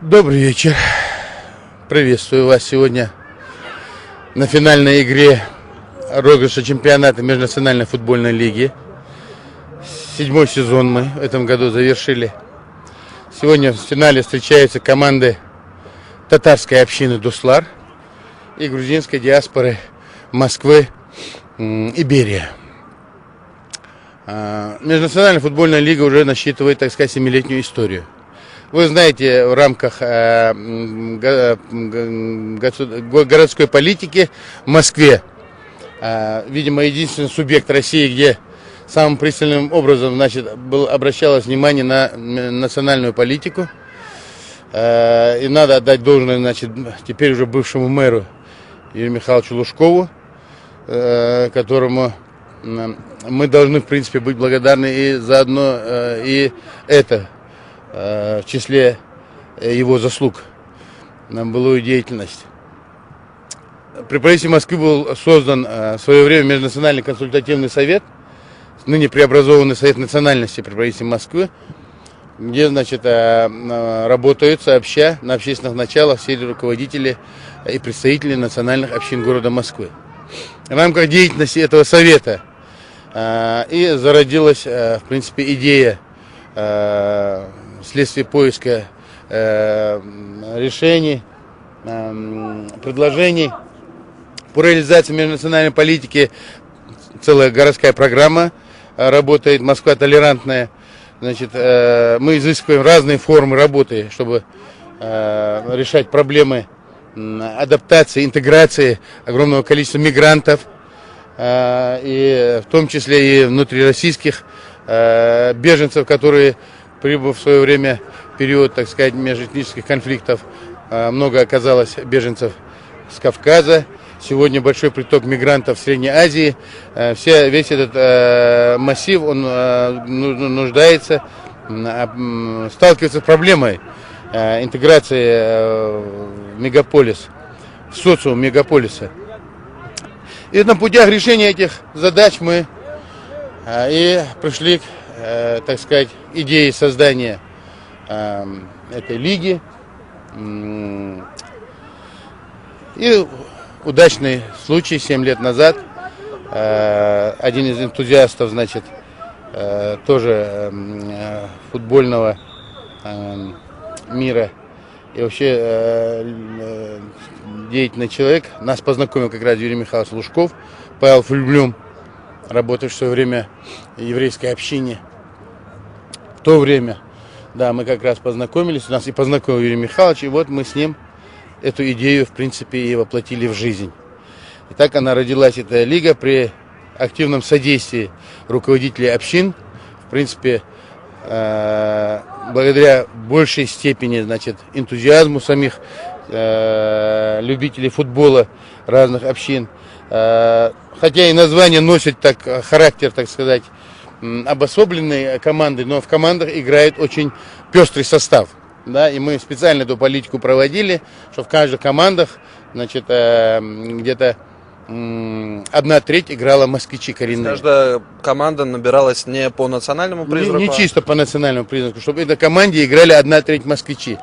Добрый вечер. Приветствую вас сегодня на финальной игре розыгрыша чемпионата Межнациональной футбольной лиги. 7-й сезон мы в этом году завершили. Сегодня в финале встречаются команды татарской общины Дуслар и грузинской диаспоры Москвы и Берия. Межнациональная футбольная лига уже насчитывает, так сказать, 7-летнюю историю. Вы знаете, в рамках городской политики в Москве, видимо, единственный субъект России, где самым пристальным образом, значит, обращалось внимание на национальную политику. И надо отдать должное, значит, теперь уже бывшему мэру Юрию Михайловичу Лужкову, которому мы должны, в принципе, быть благодарны и заодно и это в числе его заслуг на былую деятельность. При правительстве Москвы был создан в свое время Межнациональный консультативный совет, ныне преобразованный Совет национальности при правительстве Москвы, где, значит, работают сообща на общественных началах все руководители и представители национальных общин города Москвы. В рамках деятельности этого совета и зародилась, в принципе, идея вследствие поиска решений, предложений по реализации межнациональной политики. Целая городская программа работает, Москва толерантная. Значит, мы изыскиваем разные формы работы, чтобы решать проблемы адаптации, интеграции огромного количества мигрантов, и в том числе и внутрироссийских беженцев, которые, прибыв в свое время в период, так сказать, межэтнических конфликтов, много оказалось беженцев с Кавказа. Сегодня большой приток мигрантов в Средней Азии. Весь этот массив, он нуждается, сталкивается с проблемой интеграции в мегаполис, в социум мегаполиса. И на путях решения этих задач мы и пришли к, так сказать, идее создания этой лиги. И удачный случай 7 лет назад. Один из энтузиастов, значит, тоже футбольного мира и вообще деятельный человек, нас познакомил как раз Юрий Михайлович Лужков, Павел Фульблюм, работавший в свое время в еврейской общине. В то время, да, мы как раз познакомились, нас и познакомил Юрий Михайлович, и вот мы с ним эту идею, в принципе, и воплотили в жизнь. И так она родилась, эта лига, при активном содействии руководителей общин. В принципе, благодаря большей степени, значит, энтузиазму самих любителей футбола разных общин. Хотя и название носит так характер, так сказать, обособленной команды, но в командах играет очень пестрый состав. Да, и мы специально эту политику проводили, что в каждых командах, значит, где-то 1/3 играла москвичи коренные. Каждая команда набиралась не по национальному признаку? Не чисто по национальному признаку, чтобы в этой команде играли 1/3 москвичи.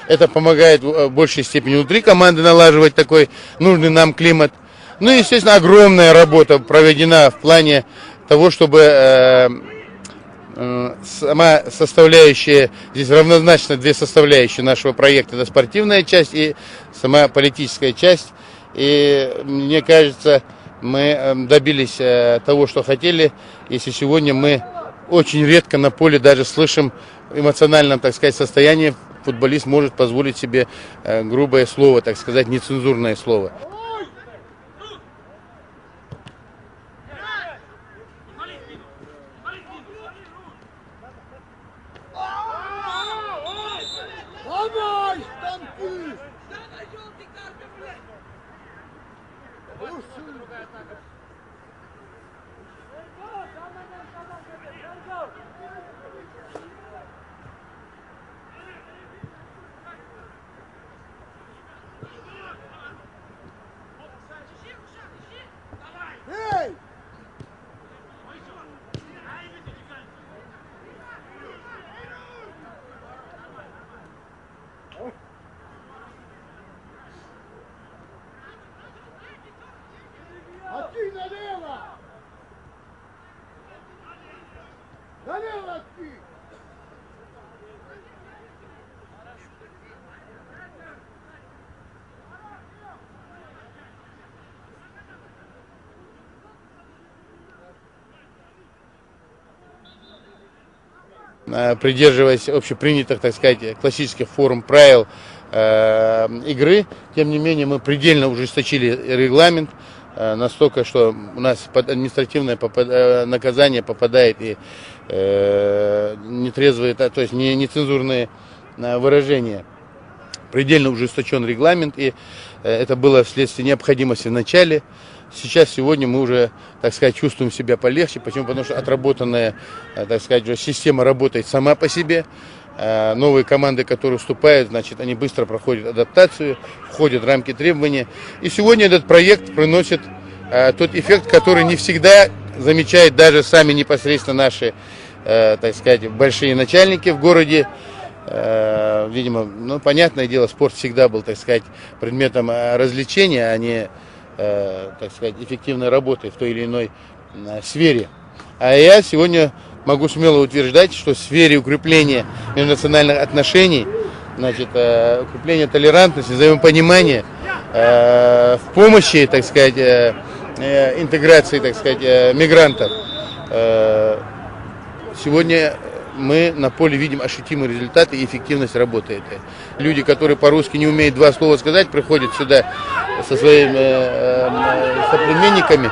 Это помогает в большей степени внутри команды налаживать такой нужный нам климат. Ну и, естественно, огромная работа проведена в плане того, чтобы сама составляющая, здесь равнозначно две составляющие нашего проекта, это спортивная часть и сама политическая часть. И мне кажется, мы добились того, что хотели, если сегодня мы очень редко на поле даже слышим в эмоциональном, так сказать, состоянии, футболист может позволить себе грубое слово, так сказать, нецензурное слово. Придерживаясь общепринятых, так сказать, классических форм правил игры, тем не менее мы предельно ужесточили регламент, настолько, что у нас под административное наказание попадает и нетрезвые, то есть нецензурные выражения. Предельно ужесточен регламент, и это было вследствие необходимости в начале. Сейчас, сегодня мы уже, так сказать, чувствуем себя полегче. Почему? Потому что отработанная, так сказать, уже система работает сама по себе. Новые команды, которые вступают, значит, они быстро проходят адаптацию, входят в рамки требований. И сегодня этот проект приносит тот эффект, который не всегда замечают даже сами непосредственно наши, так сказать, большие начальники в городе. Видимо, ну, понятное дело, спорт всегда был, так сказать, предметом развлечения, а не, так сказать, эффективной работы в той или иной сфере. А я сегодня могу смело утверждать, что в сфере укрепления межнациональных отношений, значит, укрепления толерантности, взаимопонимания, в помощи, так сказать, интеграции, так сказать, мигрантов, сегодня мы на поле видим ощутимые результаты и эффективность работы этой. Люди, которые по-русски не умеют два слова сказать, приходят сюда со своими соплеменниками,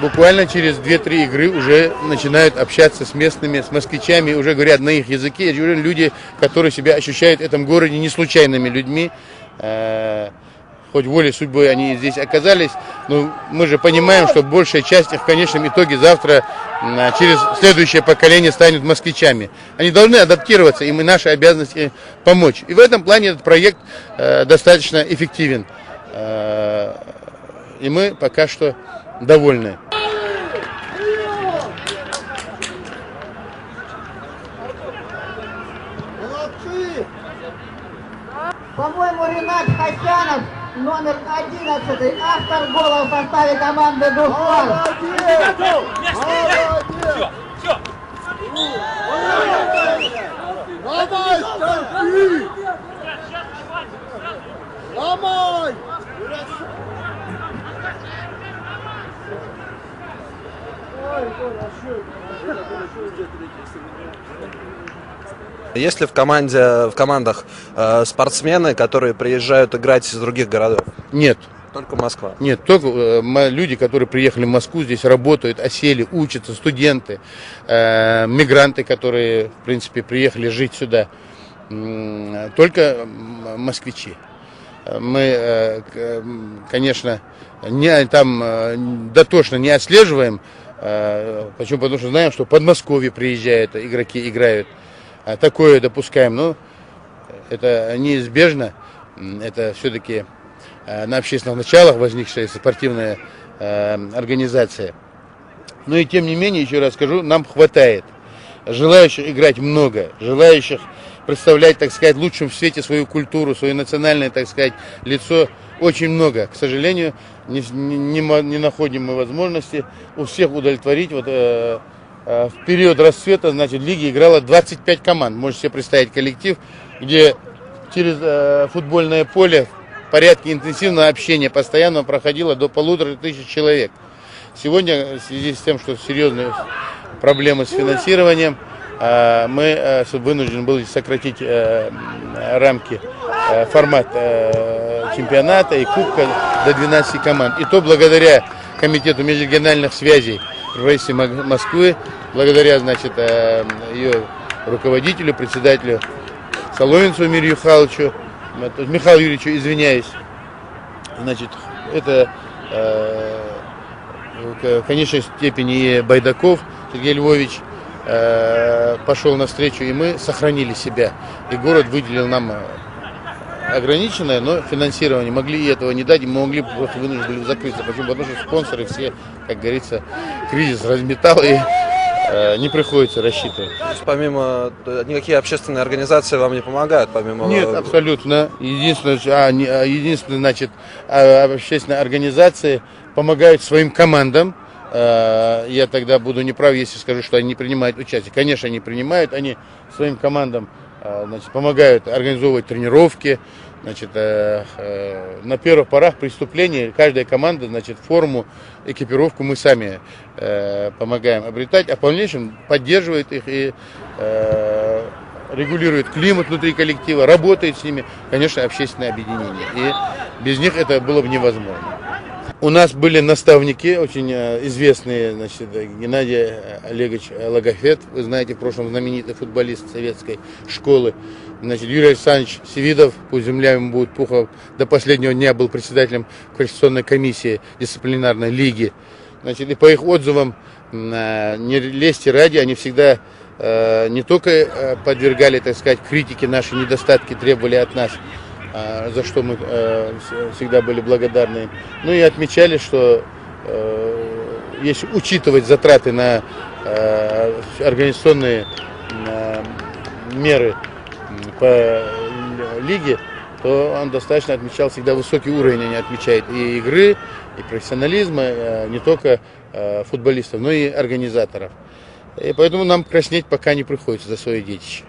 буквально через 2-3 игры уже начинают общаться с местными, с москвичами, уже говорят на их языке. Это уже люди, которые себя ощущают в этом городе не случайными людьми. Хоть волей судьбой они здесь оказались, но мы же понимаем, что большая часть их в конечном итоге завтра через следующее поколение станет москвичами. Они должны адаптироваться, и мы наша обязанность им помочь. И в этом плане этот проект достаточно эффективен. И мы пока что довольны. По-моему, Ренат Хасянов, номер 11, автор гола в составе команды «Духан». Давай! Есть ли в командах спортсмены, которые приезжают играть из других городов? Нет. Только Москва? Нет, только люди, которые приехали в Москву, здесь работают, осели, учатся, студенты, мигранты, которые, в принципе, приехали жить сюда. Только москвичи. Мы, конечно, дотошно не отслеживаем, почему? Потому что знаем, что в Подмосковье приезжают игроки, играют. Такое допускаем, но это неизбежно, это все-таки на общественных началах возникшая спортивная организация. Но и тем не менее, еще раз скажу, нам хватает. Желающих играть много, желающих представлять, так сказать, в лучшем свете свою культуру, свое национальное, так сказать, лицо очень много. К сожалению, не находим мы возможности у всех удовлетворить. Вот, в период расцвета, значит, в лиге играло 25 команд. Можете себе представить коллектив, где через футбольное поле в порядке интенсивного общения постоянно проходило до 1500 человек. Сегодня, в связи с тем, что серьезные проблемы с финансированием, мы вынуждены были сократить рамки, формат чемпионата и кубка до 12 команд. И то благодаря комитету межрегиональных связей правительства Москвы, благодаря, значит, ее руководителю, председателю Соловинцеву Михаилу Юрьевичу, извиняюсь. Значит, это в конечной степени и Байдаков Сергей Львович пошел навстречу, и мы сохранили себя. И город выделил нам ограниченное, но финансирование. Могли и этого не дать, и мы могли просто вынуждены были закрыться. Почему? Потому что спонсоры все, как говорится, кризис разметал, и не приходится рассчитывать. То есть помимо, никакие общественные организации вам не помогают? Помимо... Нет, абсолютно. Единственное, значит, общественные организации помогают своим командам я тогда буду неправ, если скажу, что они не принимают участие. Конечно, они принимают, они своим командам значит, помогают организовывать тренировки. Значит, на первых порах преступления каждая команда, значит, форму, экипировку мы сами помогаем обретать, а в дальнейшем поддерживает их и регулирует климат внутри коллектива, работает с ними, конечно, общественное объединение. И без них это было бы невозможно. У нас были наставники, очень известные, значит, Геннадий Олегович Логофет, вы знаете, в прошлом знаменитый футболист советской школы. Значит, Юрий Александрович Севидов, пусть земля ему будет пухом, до последнего дня был председателем Конституционной комиссии дисциплинарной лиги. Значит, и по их отзывам, не лезьте ради, они всегда не только подвергали, так сказать, критике наши недостатки, требовали от нас, за что мы всегда были благодарны. Ну и отмечали, что если учитывать затраты на организационные меры по лиге, то он достаточно отмечал всегда высокий уровень, они отмечают и игры, и профессионализма, не только футболистов, но и организаторов. И поэтому нам краснеть пока не приходится за свое детище.